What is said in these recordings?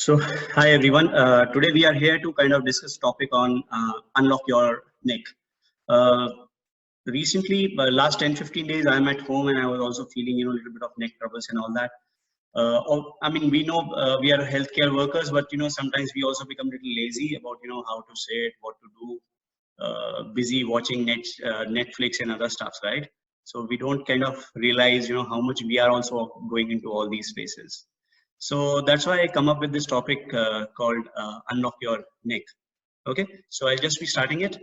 So, hi everyone. Today we are here to kind of discuss topic on unlock your neck. Uh, Recently, last 10-15 days, I'm at home and I was also feeling, a little bit of neck troubles and all that. I mean, we know we are healthcare workers, but sometimes we also become a little lazy about how to say it, what to do. Busy watching Netflix and other stuffs, right? So we don't kind of realize how much we are also going into all these spaces. So that's why I come up with this topic called unlock your neck. Okay, so I'll just be starting it.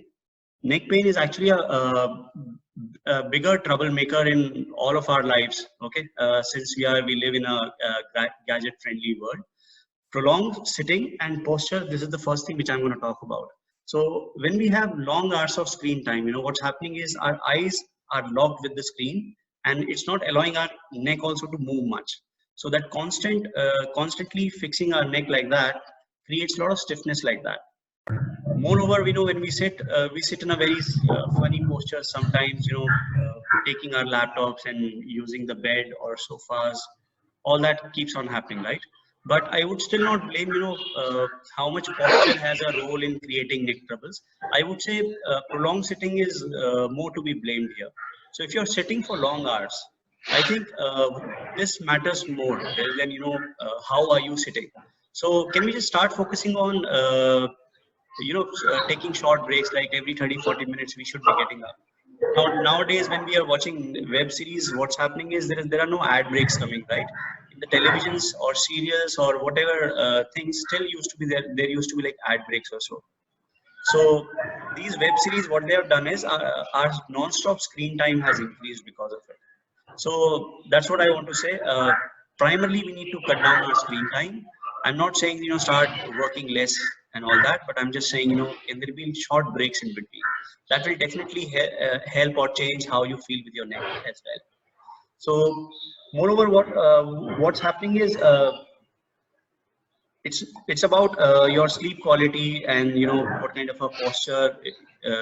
Neck pain is actually a bigger troublemaker in all of our lives. Okay, since we live in a gadget friendly world. Prolonged sitting and posture, this is the first thing which I'm going to talk about. So when we have long hours of screen time, what's happening is our eyes are locked with the screen and it's not allowing our neck also to move much. So that constantly fixing our neck like that creates a lot of stiffness like that. Moreover, we know when we sit in a very funny posture sometimes, taking our laptops and using the bed or sofas, all that keeps on happening, right? But I would still not blame, how much posture has a role in creating neck troubles. I would say prolonged sitting is more to be blamed here. So if you're sitting for long hours, I think this matters more rather than, how are you sitting. So can we just start focusing on taking short breaks, like every 30-40 minutes we should be getting up. Nowadays when we are watching web series, what's happening is there are no ad breaks coming, right? In the televisions or serials or whatever things still used to be there used to be like ad breaks or so. So these web series, what they have done is our non-stop screen time has increased because of it. So that's what I want to say. Primarily, we need to cut down our screen time. I'm not saying start working less and all that, but I'm just saying can there be short breaks in between? That will definitely help or change how you feel with your neck as well. So, moreover, what's happening is it's about your sleep quality and what kind of a posture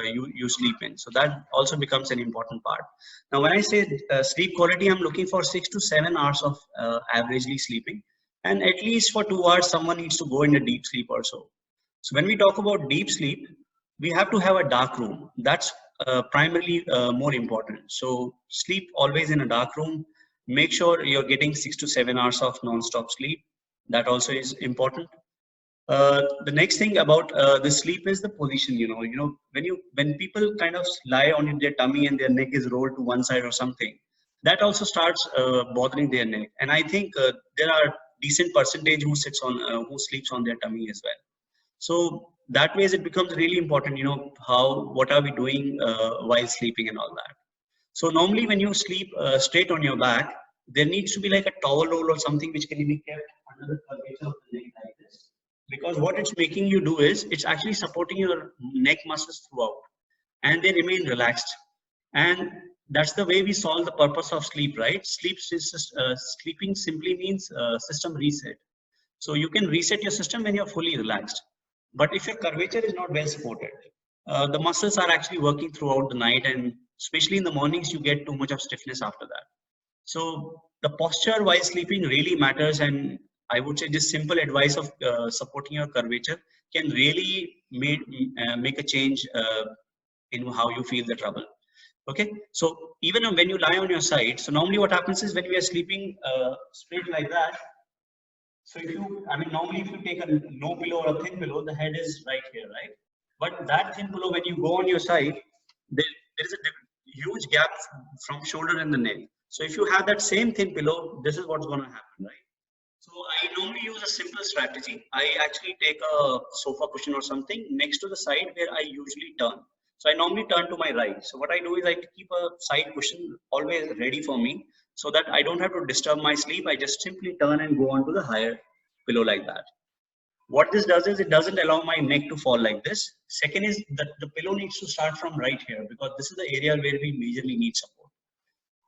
you sleep in. So that also becomes an important part. Now when I say sleep quality, I'm looking for 6 to 7 hours of averagely sleeping, and at least for 2 hours someone needs to go into deep sleep or so. So when we talk about deep sleep, we have to have a dark room. That's primarily more important. So sleep always in a dark room. Make sure you're getting 6 to 7 hours of non-stop sleep. That also is important. The next thing about the sleep is the position. When people kind of lie on their tummy and their neck is rolled to one side or something, that also starts bothering their neck. And I think there are decent percentage who sleeps on their tummy as well. So that ways it becomes really important. What are we doing while sleeping and all that. So normally when you sleep straight on your back, there needs to be like a towel roll or something which can be kept under the curvature of the neck like this. Because what it's making you do is it's actually supporting your neck muscles throughout and they remain relaxed. And that's the way we solve the purpose of sleep, right? Sleeping simply means system reset. So you can reset your system when you're fully relaxed. But if your curvature is not well supported, the muscles are actually working throughout the night, and especially in the mornings, you get too much of stiffness after that. So the posture while sleeping really matters, and I would say just simple advice of supporting your curvature can really make a change in how you feel the trouble. Okay, so even when you lie on your side, so normally what happens is when we are sleeping straight like that, so normally if you take a no pillow or a thin pillow, the head is right here, right? But that thin pillow, when you go on your side, there is a huge gap from shoulder and the neck. So if you have that same thin pillow, this is what's going to happen, right? So I normally use a simple strategy. I actually take a sofa cushion or something next to the side where I usually turn. So I normally turn to my right. So what I do is I keep a side cushion always ready for me so that I don't have to disturb my sleep. I just simply turn and go on to the higher pillow like that. What this does is it doesn't allow my neck to fall like this. Second is that the pillow needs to start from right here because this is the area where we majorly need support.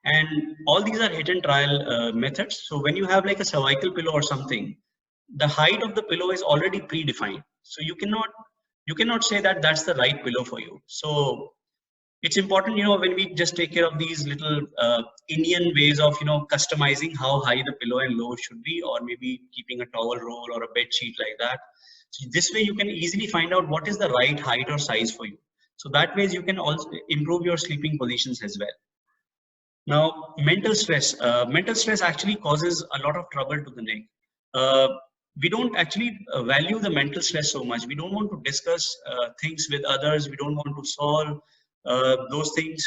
And all these are hit and trial methods. So when you have like a cervical pillow or something, the height of the pillow is already predefined. So you cannot say that that's the right pillow for you. So It's important, when we just take care of these little Indian ways of, customizing how high the pillow and low should be, or maybe keeping a towel roll or a bed sheet like that. So this way you can easily find out what is the right height or size for you. So that ways you can also improve your sleeping positions as well. Now, mental stress. Mental stress actually causes a lot of trouble to the neck. Uh, we don't actually value the mental stress so much. We don't want to discuss things with others. We don't want to solve those things.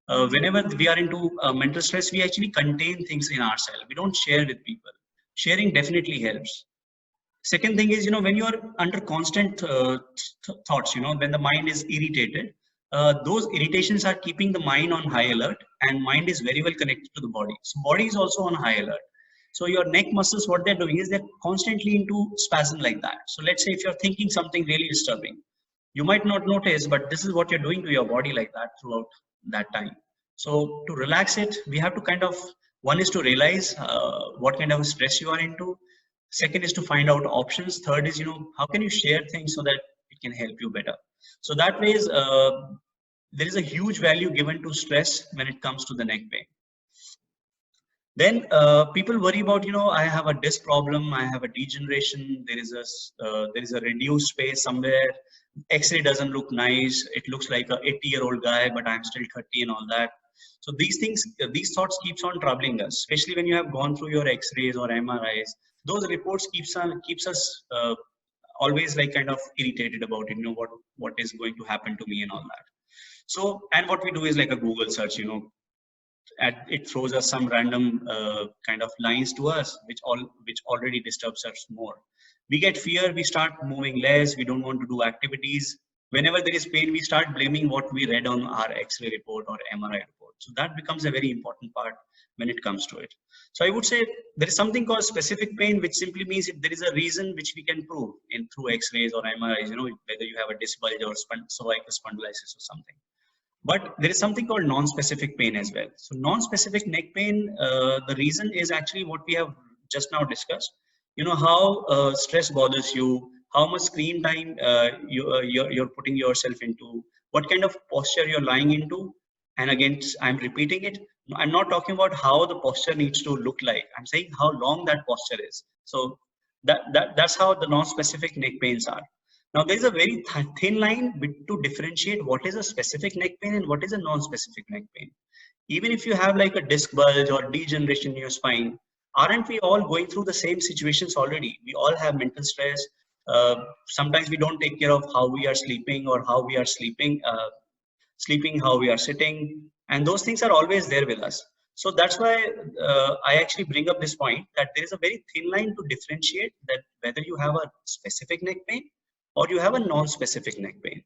Whenever we are into mental stress, we actually contain things in ourselves. We don't share with people. Sharing definitely helps. Second thing is, when you are under constant thoughts, when the mind is irritated, those irritations are keeping the mind on high alert, and mind is very well connected to the body. So body is also on high alert. So your neck muscles, what they're doing is they're constantly into spasm like that. So let's say if you're thinking something really disturbing, you might not notice, but this is what you're doing to your body like that throughout that time. So to relax it, we have to kind of, one is to realize what kind of stress you are into. Second is to find out options. Third is, how can you share things so that it can help you better. So that way is, there is a huge value given to stress when it comes to the neck pain. Then people worry about, I have a disc problem, I have a degeneration, there is a reduced space somewhere, X-ray doesn't look nice, it looks like a 80-year-old guy, but I'm still 30 and all that. So these things, these thoughts keeps on troubling us, especially when you have gone through your X-rays or MRIs. Those reports keeps us always like kind of irritated about it, what is going to happen to me and all that. So, and what we do is like a Google search, it throws us some random kind of lines to us, which already disturbs us more. We get fear, we start moving less, we don't want to do activities. Whenever there is pain, we start blaming what we read on our X-ray report or MRI report. So that becomes a very important part when it comes to it. So I would say there is something called specific pain, which simply means if there is a reason which we can prove in through X-rays or MRIs, whether you have a disc bulge or cervical spondylosis or something. But there is something called non-specific pain as well. So non-specific neck pain, the reason is actually what we have just now discussed. How stress bothers you, how much screen time you're putting yourself into, what kind of posture you're lying into. And again, I'm repeating it. I'm not talking about how the posture needs to look like. I'm saying how long that posture is. So that's how the non-specific neck pains are. Now, there is a very thin line to differentiate what is a specific neck pain and what is a non-specific neck pain. Even if you have like a disc bulge or degeneration in your spine, aren't we all going through the same situations already? We all have mental stress. Sometimes we don't take care of how we are sleeping or how we are sleeping, how we are sitting, and those things are always there with us. So that's why I actually bring up this point that there is a very thin line to differentiate that whether you have a specific neck pain or you have a non-specific neck pain.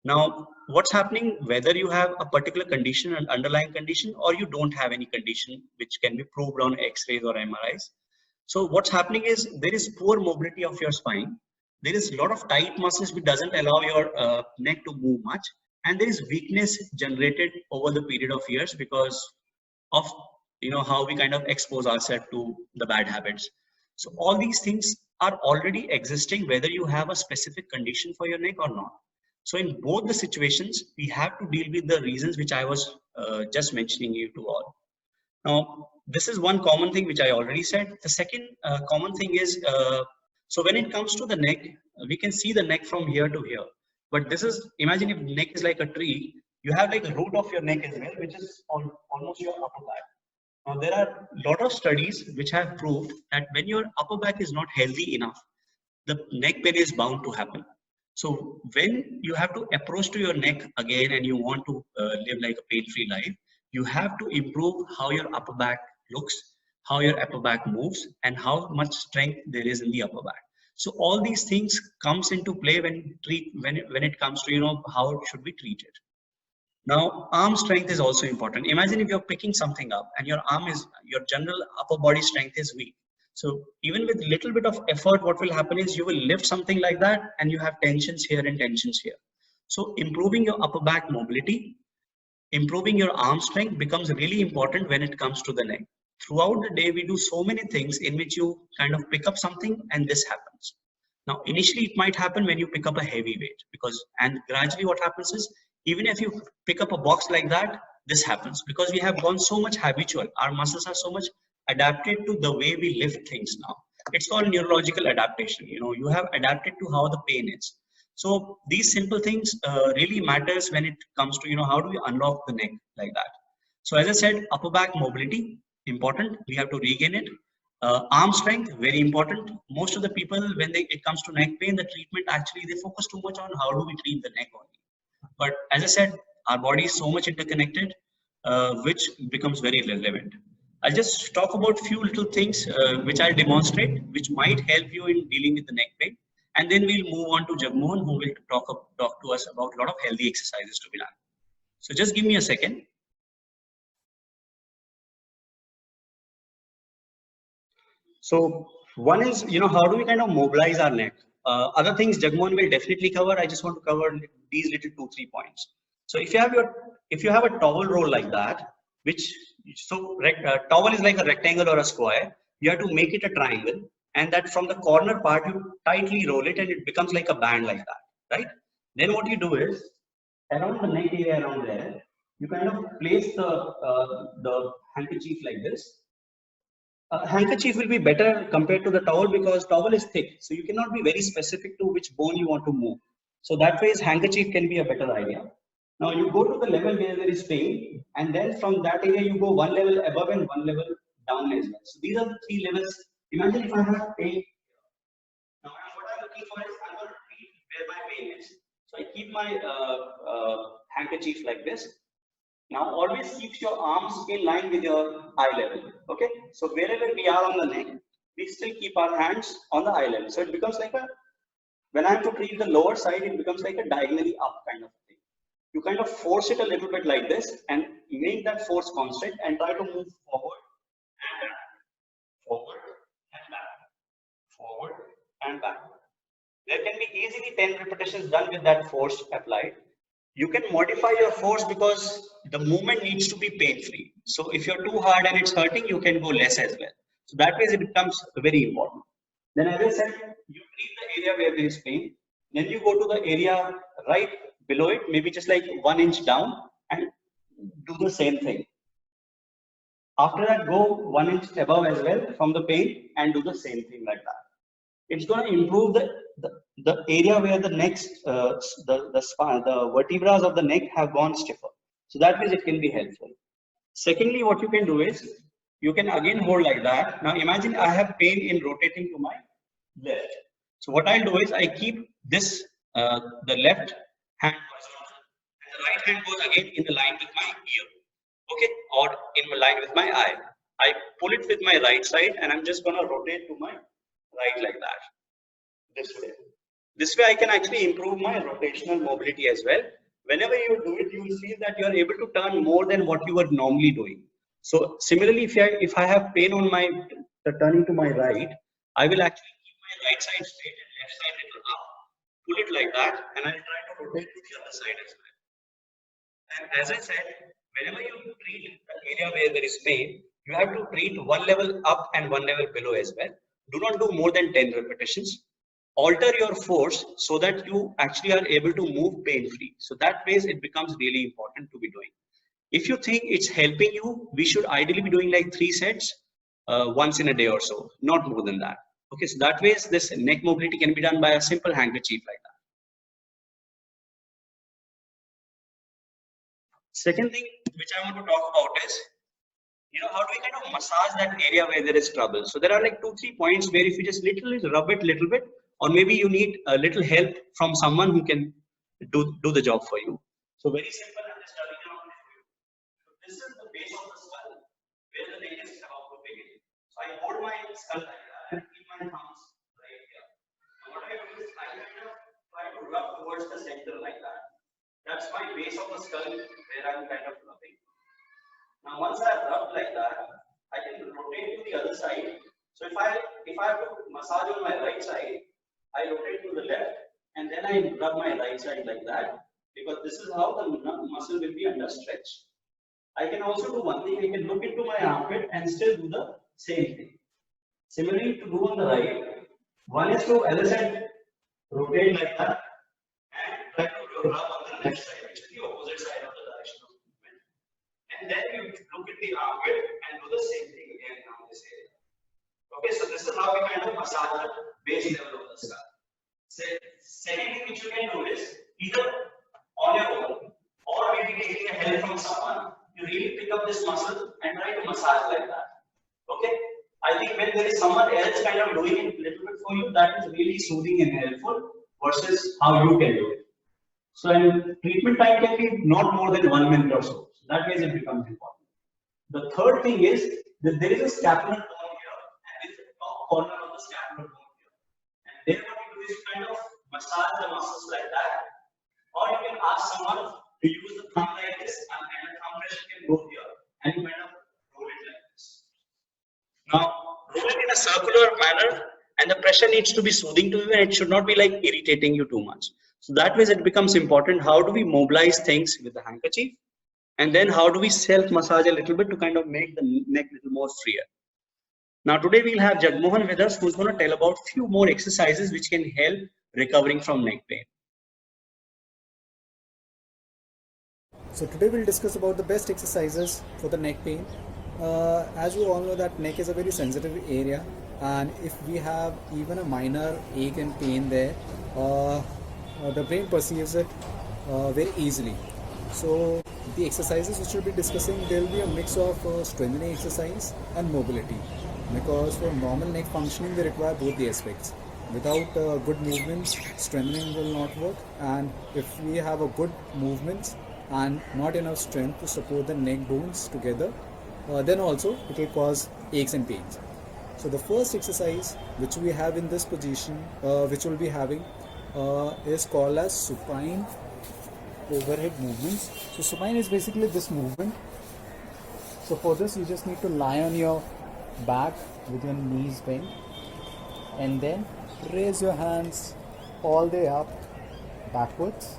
Now, what's happening, whether you have a particular condition, an underlying condition, or you don't have any condition which can be proved on X-rays or MRIs. So what's happening is there is poor mobility of your spine. There is a lot of tight muscles which doesn't allow your neck to move much. And there is weakness generated over the period of years because of how we kind of expose ourselves to the bad habits. So all these things are already existing whether you have a specific condition for your neck or not. So in both the situations, we have to deal with the reasons which I was just mentioning you to all. Now, this is one common thing which I already said. The second common thing is, so when it comes to the neck, we can see the neck from here to here. But this is, imagine if neck is like a tree, you have like a root of your neck as well, which is almost your upper back. Now, there are a lot of studies which have proved that when your upper back is not healthy enough, the neck pain is bound to happen. So when you have to approach to your neck again and you want to live like a pain-free life, you have to improve how your upper back looks, how your upper back moves, and how much strength there is in the upper back. So all these things comes into play when it comes to how should we treat it. Now, arm strength is also important. Imagine if you're picking something up and your general upper body strength is weak. So even with little bit of effort, what will happen is you will lift something like that and you have tensions here and tensions here. So improving your upper back mobility, improving your arm strength becomes really important when it comes to the neck. Throughout the day, we do so many things in which you kind of pick up something and this happens. Now, initially it might happen when you pick up a heavy weight and gradually what happens is Even if you pick up a box like that, this happens because we have gone so much habitual. Our muscles are so much adapted to the way we lift things now. It's called neurological adaptation. You have adapted to how the pain is. So these simple things really matters when it comes to, how do we unlock the neck like that. So as I said, upper back mobility, important. We have to regain it. Arm strength, very important. Most of the people, when it comes to neck pain, the treatment actually, they focus too much on how do we treat the neck only. But as I said, our body is so much interconnected, which becomes very relevant. I'll just talk about few little things which I'll demonstrate, which might help you in dealing with the neck pain. And then we'll move on to Jagmohan, who will talk to us about a lot of healthy exercises to be done. So just give me a second. So one is, how do we kind of mobilize our neck? Other things Jagmohan will definitely cover. I just want to cover these little 2-3 points. So if you have a towel roll like that, towel is like a rectangle or a square. You have to make it a triangle, and that from the corner part you tightly roll it, and it becomes like a band like that, right? Then what you do is around the neck area around there, you kind of place the handkerchief like this. Handkerchief will be better compared to the towel because towel is thick, so you cannot be very specific to which bone you want to move. So that way, handkerchief can be a better idea. Now you go to the level where there is pain, and then from that area you go one level above and one level down as well. So these are the 3 levels. Imagine if I have pain. Now what I'm looking for is I'm going to treat where my pain is. So I keep my handkerchief like this. Now always keep your arms in line with your eye level. Okay. So wherever we are on the neck, we still keep our hands on the eye level. So it becomes like when I have to treat the lower side, it becomes like a diagonally up kind of thing. You kind of force it a little bit like this and make that force constant and try to move forward and back, forward and back, forward and back. There can be easily 10 repetitions done with that force applied. You can modify your force because the movement needs to be pain-free. So if you're too hard and it's hurting, you can go less as well. So that way it becomes very important. Then as I said, you treat the area where there is pain. Then you go to the area right below it, maybe just like 1 inch down, and do the same thing. After that, go 1 inch above as well from the pain and do the same thing like that. It's going to improve the area where the next the vertebrae of the neck have gone stiffer. So that means it can be helpful. Secondly, what you can do is you can again hold like that. Now imagine I have pain in rotating to my left. So what I'll do is I keep this the left hand horizontal and the right hand goes again in the line with my ear. Okay, or in line with my eye. I pull it with my right side and I'm just gonna rotate to my right like that. This way. This way I can actually improve my rotational mobility as well. Whenever you do it, you will feel that you are able to turn more than what you were normally doing. So similarly, if I have pain on my turning to my right, I will actually keep my right side straight and left side little up. Pull it like that, and I'll try to rotate to the other side as well. And as I said, whenever you treat the area where there is pain, you have to treat one level up and one level below as well. Do not do more than 10 repetitions. Alter your force so that you actually are able to move pain-free. So that way it becomes really important to be doing. If you think it's helping you, we should ideally be doing like 3 sets once in a day or so, not more than that. Okay, so that way this neck mobility can be done by a simple handkerchief like that. Second thing which I want to talk about is, how do we kind of massage that area where there is trouble? So there are like 2-3 points where if you just literally rub it little bit, or maybe you need a little help from someone who can do the job for you. So very simple, I'm just telling you. So this is the base of the skull where the neck is about to begin. So I hold my skull like that and keep my thumbs right here. Now what I do is I kind of try to rub towards the center like that. That's my base of the skull where I'm kind of rubbing. Now once I have rubbed like that, I can rotate to the other side. So if I have to massage on my right side, I rotate to the left and then I rub my right side like that, because this is how the muscle will be under stretch. I can also do one thing, I can look into my armpit and still do the same thing. Similarly to do on the right, one is to, as I said, rotate like that and try to rub on the left side, which is the opposite. the armpit and do the same thing again on this area. Okay, so this is how we kind of massage the base level of the skull. Second thing which you can do is either on your own or maybe taking a help from someone, you really pick up this muscle and try to massage like that. Okay, I think when there is someone else kind of doing it a little bit for you, that is really soothing and helpful versus how you can do it. So, and treatment time can be not more than 1 minute or so. So that way it becomes important. The third thing is that there is a scapular bone here and there is a top corner of the scapular bone here. And there what you do is kind of massage the muscles like that. Or you can ask someone to use the thumb like this and the thumb pressure can go here and you kind of roll it like this. Now, roll it in a circular manner and the pressure needs to be soothing to you and it should not be like irritating you too much. So that way it becomes important. How do we mobilize things with the handkerchief? And then how do we self-massage a little bit to kind of make the neck a little more freer? Now today we'll have Jagmohan with us who's going to tell about few more exercises which can help recovering from neck pain. So today we'll discuss about the best exercises for the neck pain. As you all know that neck is a very sensitive area, and if we have even a minor ache and pain there, the brain perceives it very easily. So the exercises which we'll be discussing, there will be a mix of strengthening exercise and mobility, because for normal neck functioning we require both the aspects. Without good movements, strengthening will not work, and if we have a good movements and not enough strength to support the neck bones together, then also it will cause aches and pains. So the first exercise which we have in this position, which we'll be having, is called as supine overhead movements. So supine is basically this movement. So for this you just need to lie on your back with your knees bent and then raise your hands all the way up backwards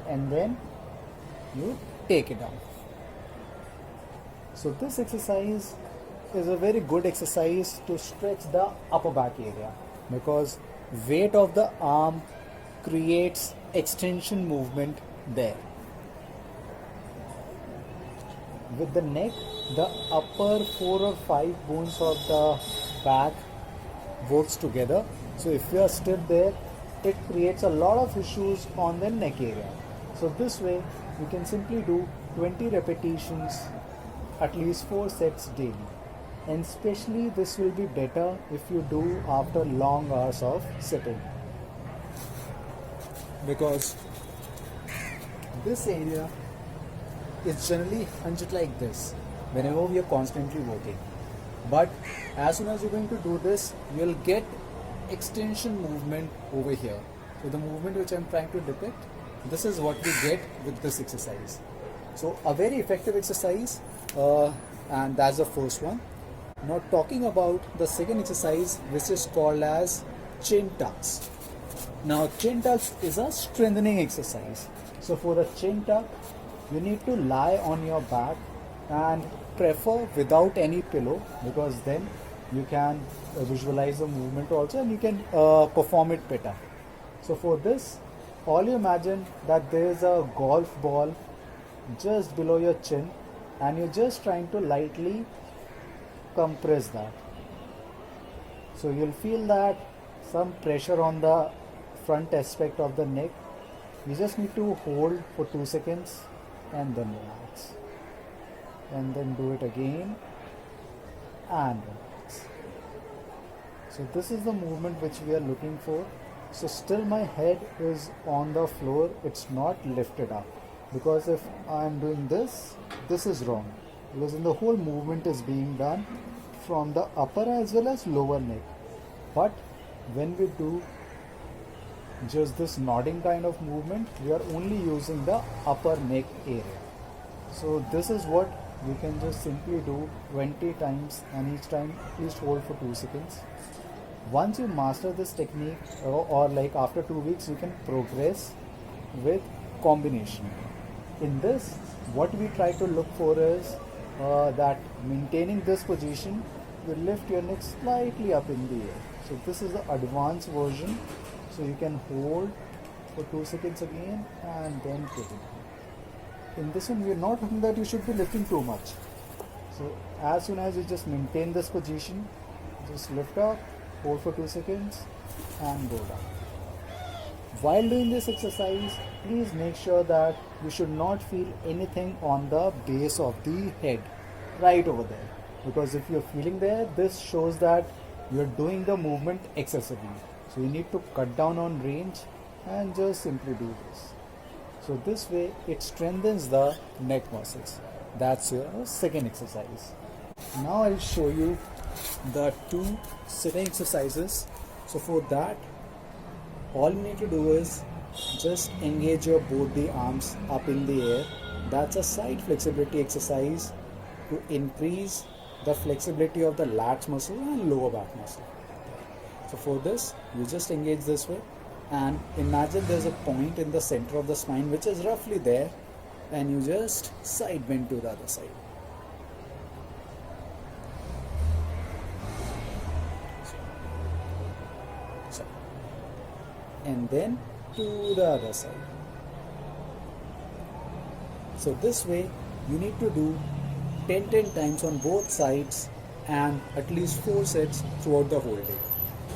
and then you take it down. So this exercise is a very good exercise to stretch the upper back area, because weight of the arm creates extension movement there. With the neck, the upper 4 or 5 bones of the back works together. So if you are stiff there, it creates a lot of issues on the neck area. So this way you can simply do 20 repetitions, at least 4 sets daily. And especially this will be better if you do after long hours of sitting, because this area is generally hunched like this whenever we are constantly working. But as soon as you're going to do this, you'll get extension movement over here. So the movement which I'm trying to depict, this is what we get with this exercise. So a very effective exercise, and that's the first one. Now talking about the second exercise, which is called as chin tucks. Now chin tucks is a strengthening exercise. So for the chin tuck, you need to lie on your back and prefer without any pillow, because then you can visualize the movement also and you can perform it better. So for this, all you imagine that there is a golf ball just below your chin and you're just trying to lightly compress that. So you'll feel that some pressure on the front aspect of the neck. You just need to hold for 2 seconds and then relax, and then do it again and relax. So this is the movement which we are looking for. So still my head is on the floor, it's not lifted up, because if I am doing this, this is wrong, because then the whole movement is being done from the upper as well as lower neck. But when we do just this nodding kind of movement, we are only using the upper neck area. So this is what we can just simply do 20 times, and each time at least hold for 2 seconds. Once you master this technique, or like after 2 weeks, you can progress with combination. In this, what we try to look for is that maintaining this position, you lift your neck slightly up in the air. So this is the advanced version. So you can hold for 2 seconds again and then put it. in this one, we're not talking that you should be lifting too much. So as soon as you just maintain this position, just lift up, hold for 2 seconds and go down. While doing this exercise, please make sure that you should not feel anything on the base of the head, right over there. Because if you're feeling there, this shows that you're doing the movement excessively. So you need to cut down on range and just simply do this. So this way it strengthens the neck muscles. That's your second exercise. Now I'll show you the 2 sitting exercises. So for that, all you need to do is just engage your both the arms up in the air. That's a side flexibility exercise to increase the flexibility of the lats muscle and lower back muscle. So for this, you just engage this way and imagine there's a point in the center of the spine which is roughly there, and you just side bend to the other side. And then to the other side. So this way you need to do 10 times on both sides and at least 4 sets throughout the whole day.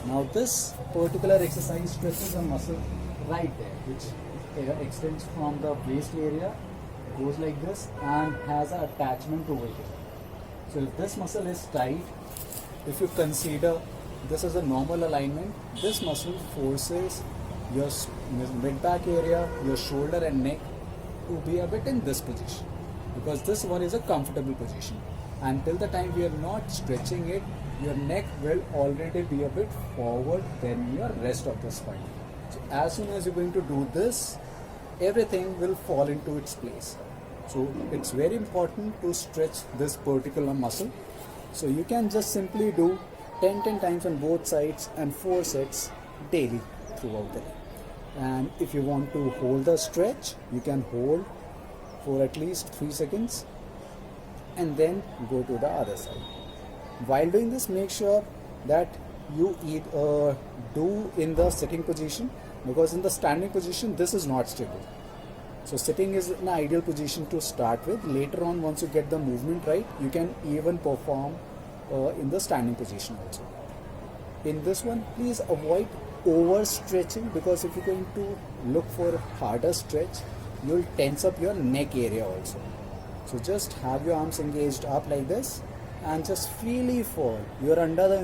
Now this particular exercise stretches a muscle right there, which extends from the waist area, goes like this and has an attachment over here. So if this muscle is tight, if you consider this as a normal alignment, this muscle forces your mid back area, your shoulder and neck to be a bit in this position, because this one is a comfortable position. Until the time we are not stretching it, your neck will already be a bit forward than your rest of the spine. So as soon as you're going to do this, everything will fall into its place. So it's very important to stretch this particular muscle. So you can just simply do 10 times on both sides and 4 sets daily throughout the day. And if you want to hold the stretch, you can hold for at least 3 seconds and then go to the other side. While doing this, make sure that you do in the sitting position, because in the standing position this is not stable. So sitting is an ideal position to start with. Later on, once you get the movement right, you can even perform in the standing position also. In this one, please avoid overstretching, because if you're going to look for a harder stretch, you'll tense up your neck area also. So just have your arms engaged up like this and just freely fall. You're under the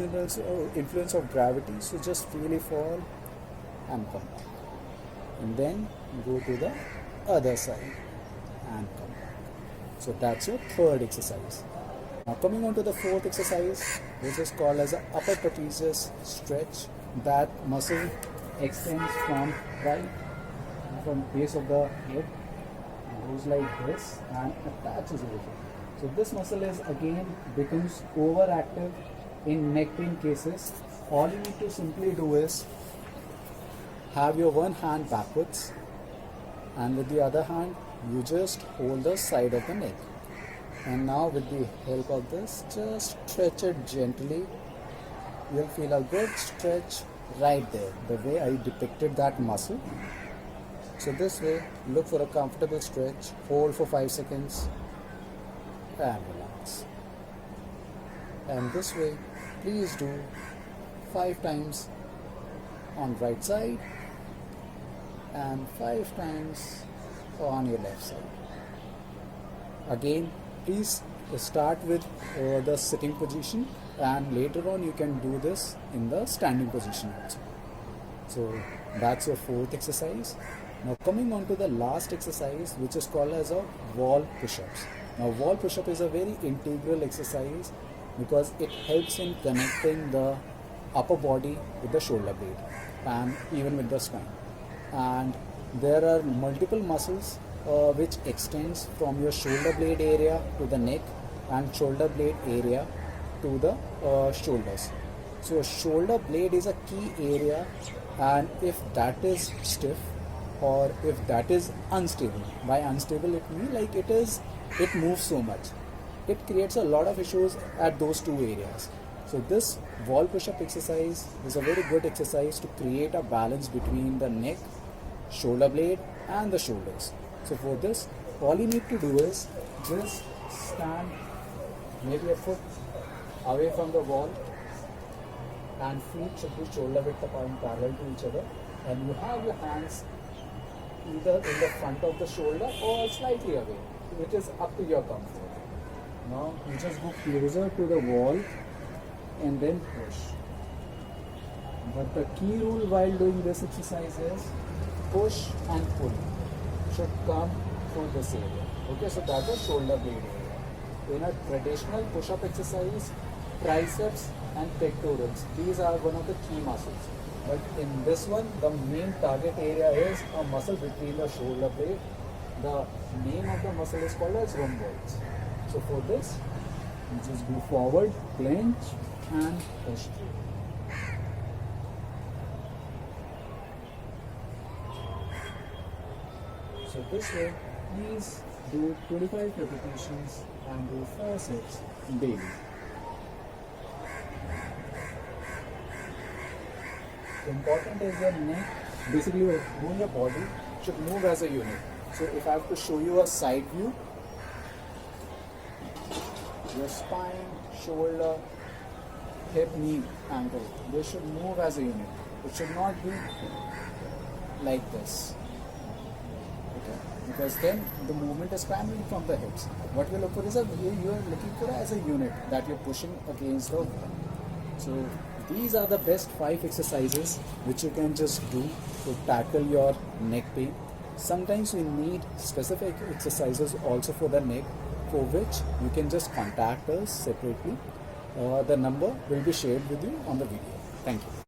influence of gravity, so just freely fall and come back. And then go to the other side and come back. So that's your third exercise. Now coming on to the fourth exercise, which is called as an upper trapezius stretch. That muscle extends from base of the head, goes like this and attaches over here. So this muscle is again becomes overactive in neck pain cases. All you need to simply do is have your one hand backwards, and with the other hand you just hold the side of the neck, and now with the help of this, just stretch it gently. You'll feel a good stretch right there, the way I depicted that muscle. So this way, look for a comfortable stretch, hold for 5 seconds and relax. And this way, please do 5 times on right side and 5 times on your left side. Again, please start with the sitting position, and later on you can do this in the standing position also. So that's your fourth exercise. Now coming on to the last exercise, which is called as a wall push-ups. Now wall push-up is a very integral exercise because it helps in connecting the upper body with the shoulder blade and even with the spine. And there are multiple muscles which extends from your shoulder blade area to the neck and shoulder blade area to the shoulders. So shoulder blade is a key area, and if that is stiff or if that is unstable, by unstable it means like it moves so much, it creates a lot of issues at those two areas. So this wall push-up exercise is a very good exercise to create a balance between the neck, shoulder blade and the shoulders. So for this, all you need to do is just stand maybe a foot away from the wall, and feet should be shoulder width apart parallel to each other, and you have your hands either in the front of the shoulder or slightly away, which is up to your comfort. Now you just go closer to the wall and then push. But the key rule while doing this exercise is push and pull should come through this area. Okay, so that's the shoulder blade area. In a traditional push-up exercise, triceps and pectorals, these are one of the key muscles. But in this one, the main target area is a muscle between the shoulder blade. The name of the muscle is called as rhomboids. So for this, you just go forward, clench and push through. So this way, please do 25 repetitions and do 4 sets daily. Important is your neck, basically your whole body should move as a unit. So if I have to show you a side view, your spine, shoulder, hip, knee, ankle, they should move as a unit. It should not be like this. Okay? Because then the movement is primarily from the hips. What we look for is you are looking for as a unit that you're pushing against the wall. So these are the best 5 exercises which you can just do to tackle your neck pain. Sometimes we need specific exercises also for the neck, for which you can just contact us separately. The number will be shared with you on the video. Thank you.